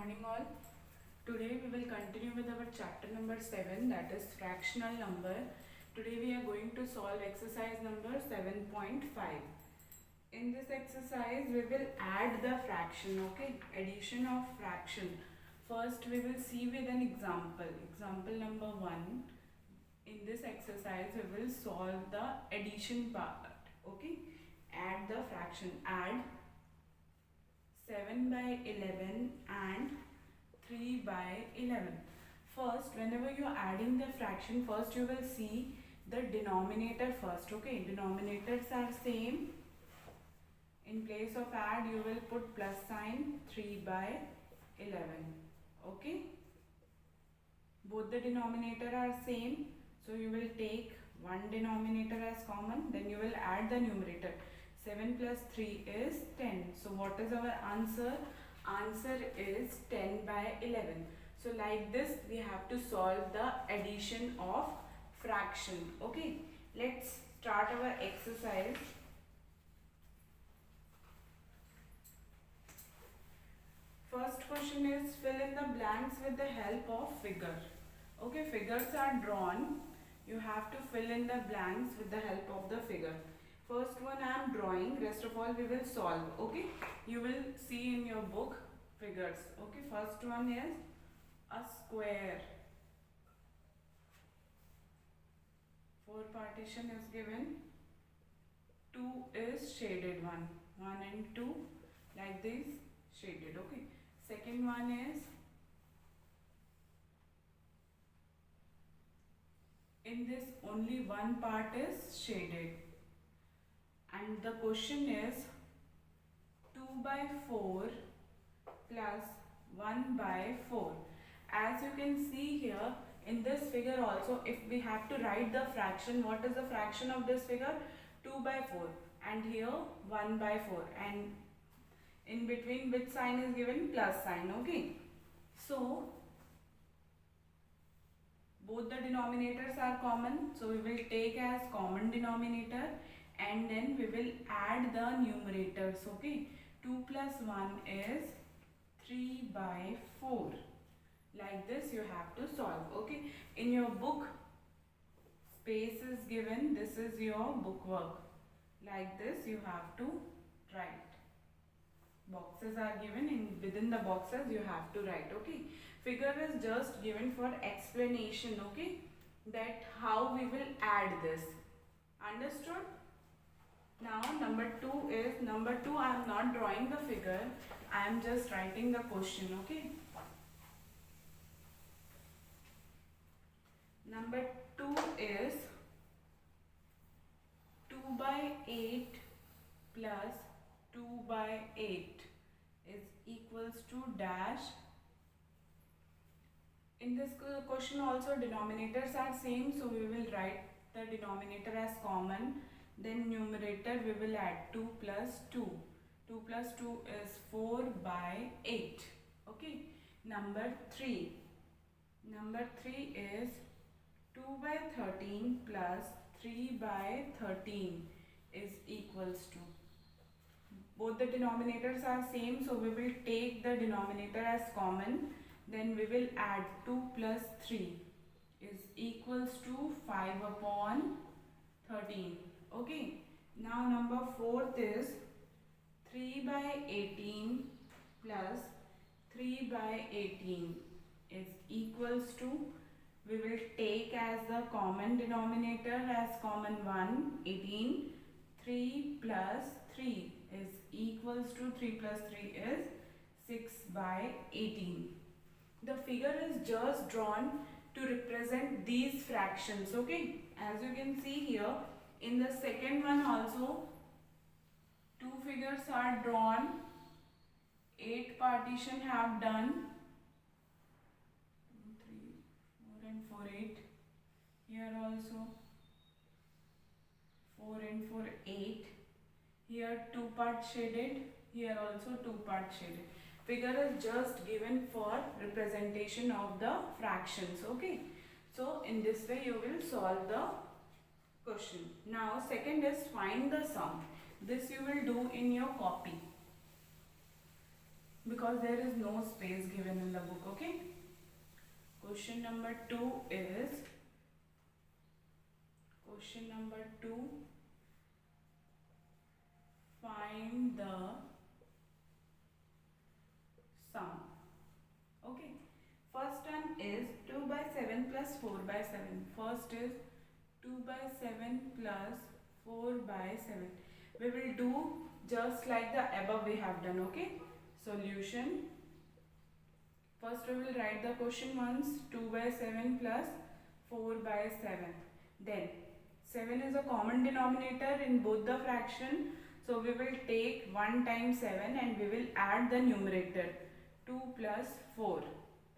morning all. Today we will continue with our chapter number 7, that is fractional number. Today we are going to solve exercise number 7.5. In this exercise we will add the fraction, okay, addition of fraction. First we will see with an example. Example number 1. In this exercise we will solve the addition part, okay. Add the fraction. Add 7 by 11 and 3 by 11. First, whenever you are adding the fraction, first you will see the denominator first, okay. Denominators are same. In place of add, you will put plus sign 3 by 11, okay. Both the denominator are same, so you will take one denominator as common, then you will add the numerator. 7 plus 3 is 10. So what is our answer? Answer is 10 by 11. So like this we have to solve the addition of fraction. Okay. Let's start our exercise. First question is fill in the blanks with the help of figure. Okay, figures are drawn. You have to fill in the blanks with the help of the figure. First one I am drawing, rest of all we will solve, okay. You will see in your book figures, okay. First one is a square. 4 partition is given. 2 is shaded one. 1 and 2 like this shaded, okay. Second one is in this only one part is shaded. And the question is 2 by 4 plus 1 by 4. As you can see here in this figure also, if we have to write the fraction, what is the fraction of this figure? 2 by 4 and here 1 by 4, and in between which sign is given? Plus sign, okay. So both the denominators are common, so we will take as common denominator and then we will add the numerators, okay. 2 plus 1 is 3 by 4. Like this you have to solve, okay. In your book space is given, this is your book work. Like this you have to write. Boxes are given, and within the boxes you have to write, okay. Figure is just given for explanation, okay, that how we will add this. Understood? Now number 2 is, I am not drawing the figure, I am just writing the question, okay. Number 2 is 2 by 8 plus 2 by 8 is equals to dash. In this question also denominators are same, so we will write the denominator as common. Then numerator we will add 2 plus 2. 2 plus 2 is 4 by 8. Okay. Number 3. Number 3 is 2 by 13 plus 3 by 13 is equals to. Both the denominators are same, so we will take the denominator as common. Then we will add 2 plus 3 is equals to 5 upon 13. Okay. Now number 4th is 3 by 18 plus 3 by 18 is equals to, we will take as the common denominator as common 1, 18. 3 plus 3 is equals to, 3 plus 3 is 6 by 18. The figure is just drawn to represent these fractions, okay. As you can see here, in the second one also 2 figures are drawn, 8 partition have done, 2, 3, 4 and 4, 8. Here also 4 and 4, 8. Here 2 parts shaded, here also 2 parts shaded. Figure is just given for representation of the fractions, okay. So in this way you will solve the question. Now second is find the sum. This you will do in your copy. because there is no space given in the book. Okay, question number 2 is find the sum. Okay, first one is 2 by 7 plus 4 by 7. First is 2 by 7 plus 4 by 7. We will do just like the above we have done. Okay, solution. First we will write the question once, 2 by 7 plus 4 by 7. Then 7 is a common denominator in both the fraction. So we will take 1 times 7 and we will add the numerator. 2 plus 4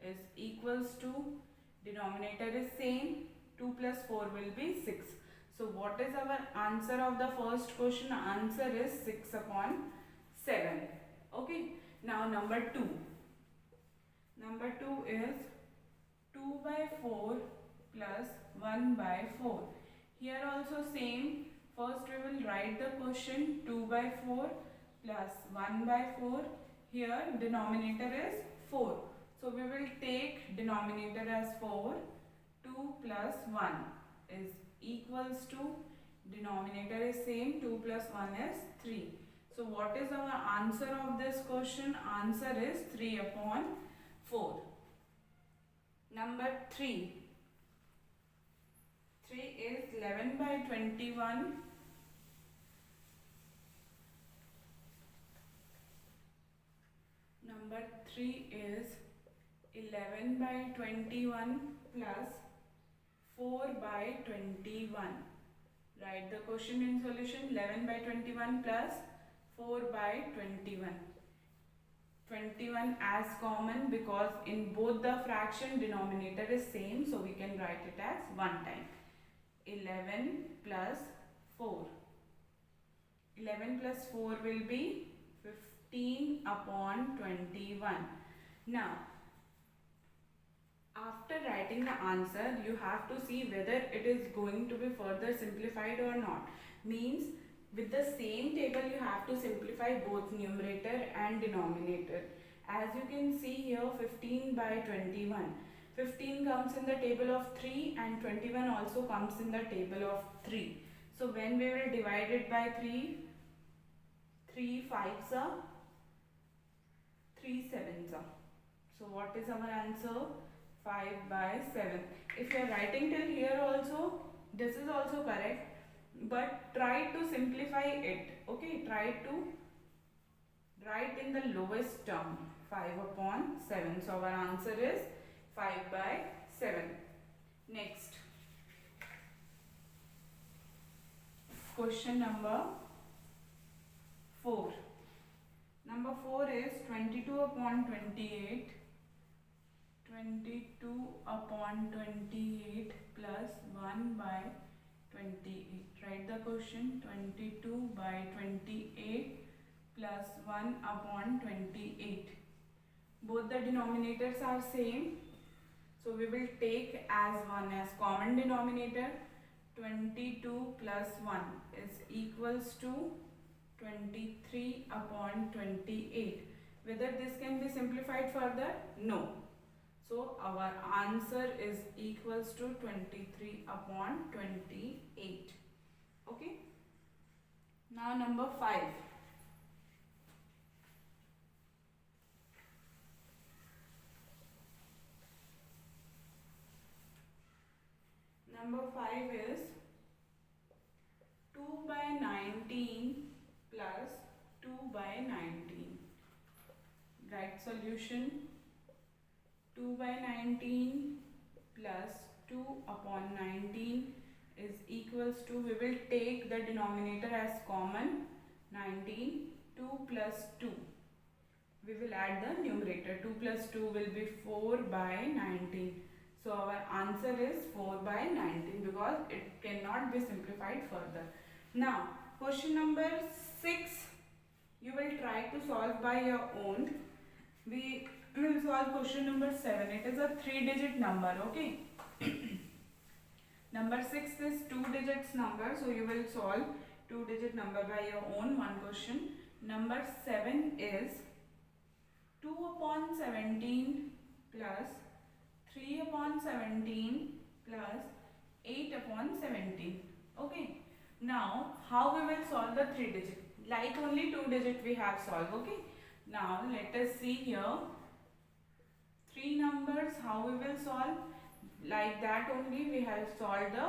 is equals to, denominator is same, 2 plus 4 will be 6. So what is our answer of the first question? Answer is 6 upon 7. Okay, now number 2. Number 2 is 2 by 4 plus 1 by 4. Here also same. First we will write the question 2 by 4 plus 1 by 4. Here denominator is 4. So we will take denominator as 4. 2 plus 1 is equals to, denominator is same, 2 plus 1 is 3. So what is our answer of this question? Answer is 3 upon 4. Number 3. 3 is 11 by 21. Number 3 is 11 by 21 plus 4 by 21. Write the question in solution. 11 by 21 plus 4 by 21. 21 as common because in both the fraction denominator is same, so we can write it as one time. 11 plus 4. 11 plus 4 will be 15 upon 21. Now, after writing the answer, you have to see whether it is going to be further simplified or not. Means with the same table you have to simplify both numerator and denominator. As you can see here, 15 by 21. 15 comes in the table of 3 and 21 also comes in the table of 3. So when we will divide it by 3, 3 5s are, 3 7s are. So what is our answer? 5 by 7. If you are writing till here also, this is also correct, but try to simplify it. Okay, try to write in the lowest term, 5 upon 7. So our answer is 5 by 7. Next, question number 4. Number 4 is 22 upon 28. 22 upon 28 plus 1 by 28. Write the question. 22 by 28 plus 1 upon 28. Both the denominators are same, so we will take as 1 as common denominator. 22 plus 1 is equals to 23 upon 28. Whether this can be simplified further? No. So our answer is equals to 23 upon 28. Okay. Now number 5. Number 5 is 2 by 19 plus 2 by 19. Write solution. 2 by 19 plus 2 upon 19 is equals to, we will take the denominator as common, 19. 2 plus 2. We will add the numerator. 2 plus 2 will be 4 by 19. So our answer is 4 by 19 because it cannot be simplified further. Now question number 6 you will try to solve by your own. We will solve question number 7. It is a 3-digit number. Okay. Number 6 is 2 digits number, so you will solve 2-digit number by your own. One question. Number 7 is 2 2 upon 17 plus 3 upon 17 plus 8 upon 17. Okay. Now, how we will solve the 3 digit? Like only 2 digit we have solved. Okay. Now, let us see here. 3 numbers, how we will solve? Like that only we have solved the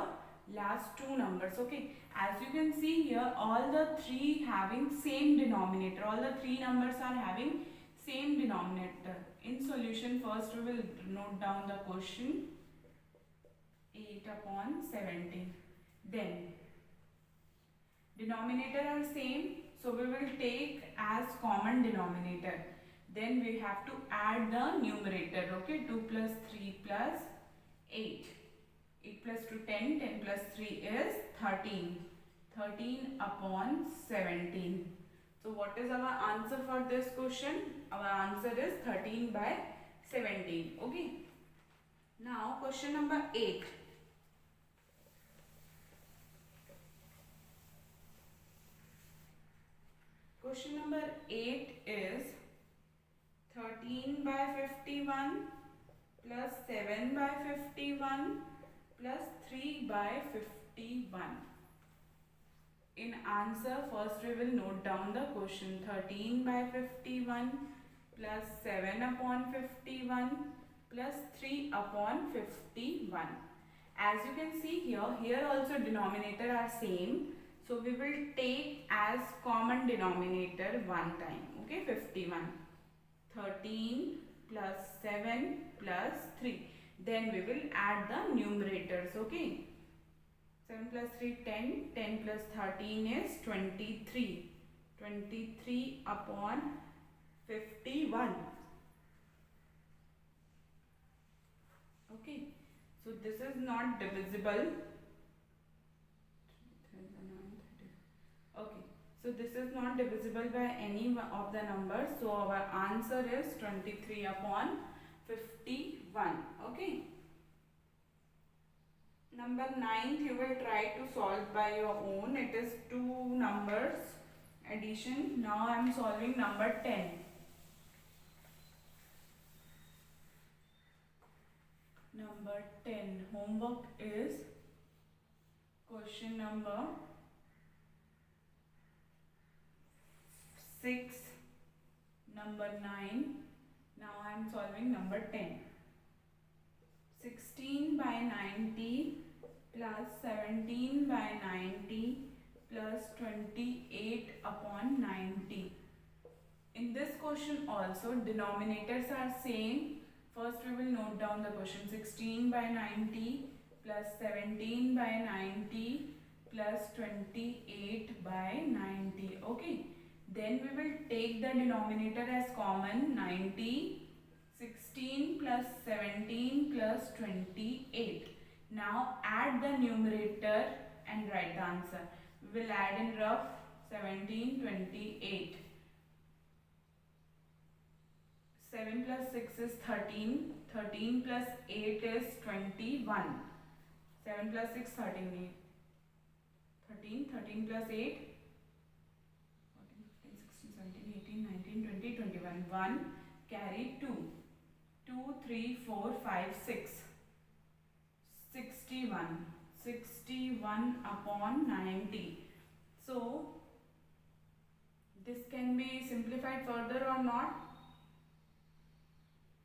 last 2 numbers. Okay. As you can see here, all the 3 having same denominator. All the 3 numbers are having same denominator. In solution, first we will note down the question. 8 upon 17. Then denominator are same, so we will take as common denominator. Then we have to add the numerator. Okay, 2 plus 3 plus 8. 8 plus 2 10, 10 plus 3 is 13. 13 upon 17. So what is our answer for this question? Our answer is 13 by 17. Okay. Now question number 8. Question number 8 is 13 by 51 plus 7 by 51 plus 3 by 51. In answer, first we will note down the question. 13 by 51 plus 7 upon 51 plus 3 upon 51. As you can see here also denominator are same. So we will take as common denominator one time. Okay, 51. 13 plus 7 plus 3. Then we will add the numerators. Okay. 7 plus 3, 10. 10 plus 13 is 23. 23 upon 51. Okay. So this is not divisible. Okay. So this is not divisible by any of the numbers. So our answer is 23 upon 51. Okay. Number 9th you will try to solve by your own. It is 2 numbers addition. Now I am solving number 10. Number 10. Homework is question number 6, number 9. Now I am solving number 10. 16 by 90 plus 17 by 90 plus 28 upon 90. In this question also denominators are same. First we will note down the question. 16 by 90 plus 17 by 90 plus 28 by 90. Okay. Then we will take the denominator as common. 90, 16 plus 17 plus 28. Now add the numerator and write the answer. We will add in rough. 17, 28. 7 plus 6 is 13. 13 plus 8 is 21. 7 plus 6, 13. 13. 13 plus 8. 17, 18, 19, 20, 21. 1, carry 2. 2, 3, 4, 5, 6. 61. 61 upon 90. So, this can be simplified further or not?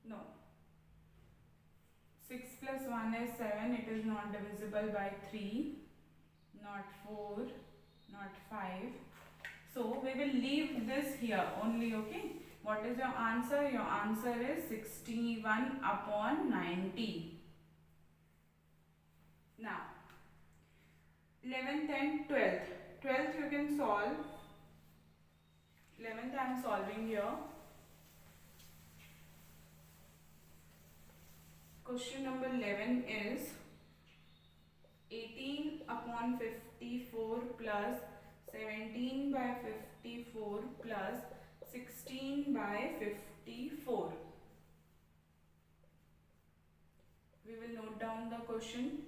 No. 6 plus 1 is 7. It is not divisible by 3. Not 4. Not 5. So we will leave this here only. Okay. What is your answer? Your answer is 61 upon 90. Now 11th and 12th. 12th you can solve. 11th I am solving here. Question number 11 is 18 upon 54 plus 17 by 54 plus 16 by 54. We will note down the question.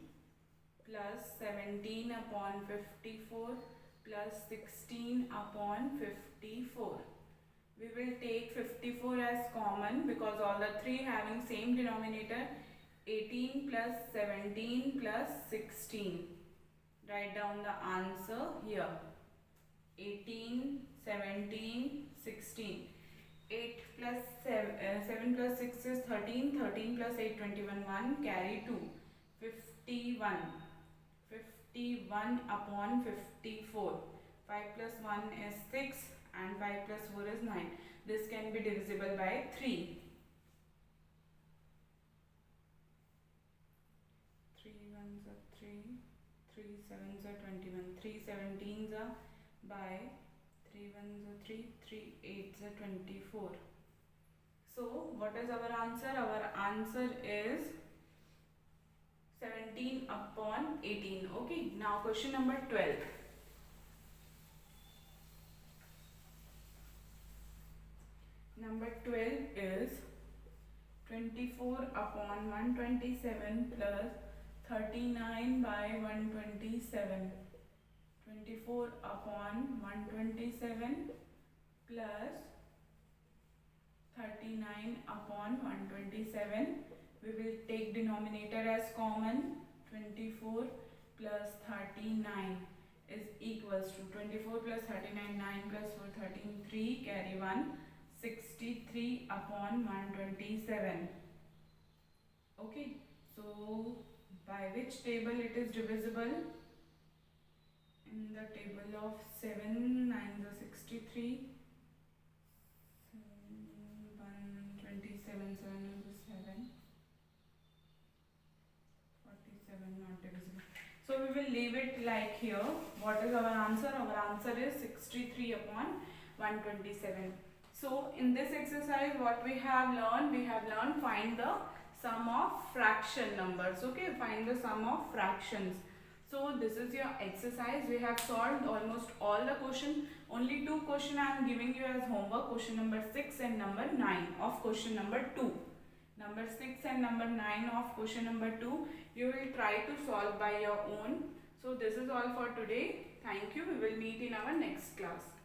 Plus 17 upon 54 plus 16 upon 54. We will take 54 as common because all the three having same denominator. 18 plus 17 plus 16. Write down the answer here. 18, 17, 16. 8 plus 7 plus 6 is 13. 13 plus 8, 21. 1 carry 2. 51. 51 upon 54. 5 plus 1 is 6 and 5 plus 4 is 9. This can be divisible by 3. 3 ones are 3. 3 sevens are 21. 3 17s are by 3 ones are 3. 3 8s are 24. So what is our answer? Our answer is 17 upon 18. Okay, now question number 12. Number 12 is 24 upon 127 plus 39 by 127. 24 upon 127 plus 39 upon 127. We will take denominator as common. 24 plus 39 is equals to 24 plus 39, 9 plus 4, 13, 3 carry 1, 63 upon 127. Okay, so by which table it is divisible? In the table of 7 9s are 63. 127, 7 is 7. 47 not divisible. So we will leave it like here. What is our answer? Our answer is 63 upon 127. So in this exercise what we have learned find the sum of fraction numbers. Okay, find the sum of fractions. So this is your exercise. We have solved almost all the question. Only two question I am giving you as homework. Question number 6 and number 9 of question number 2. Number 6 and number 9 of question number 2. You will try to solve by your own. So this is all for today. Thank you. We will meet in our next class.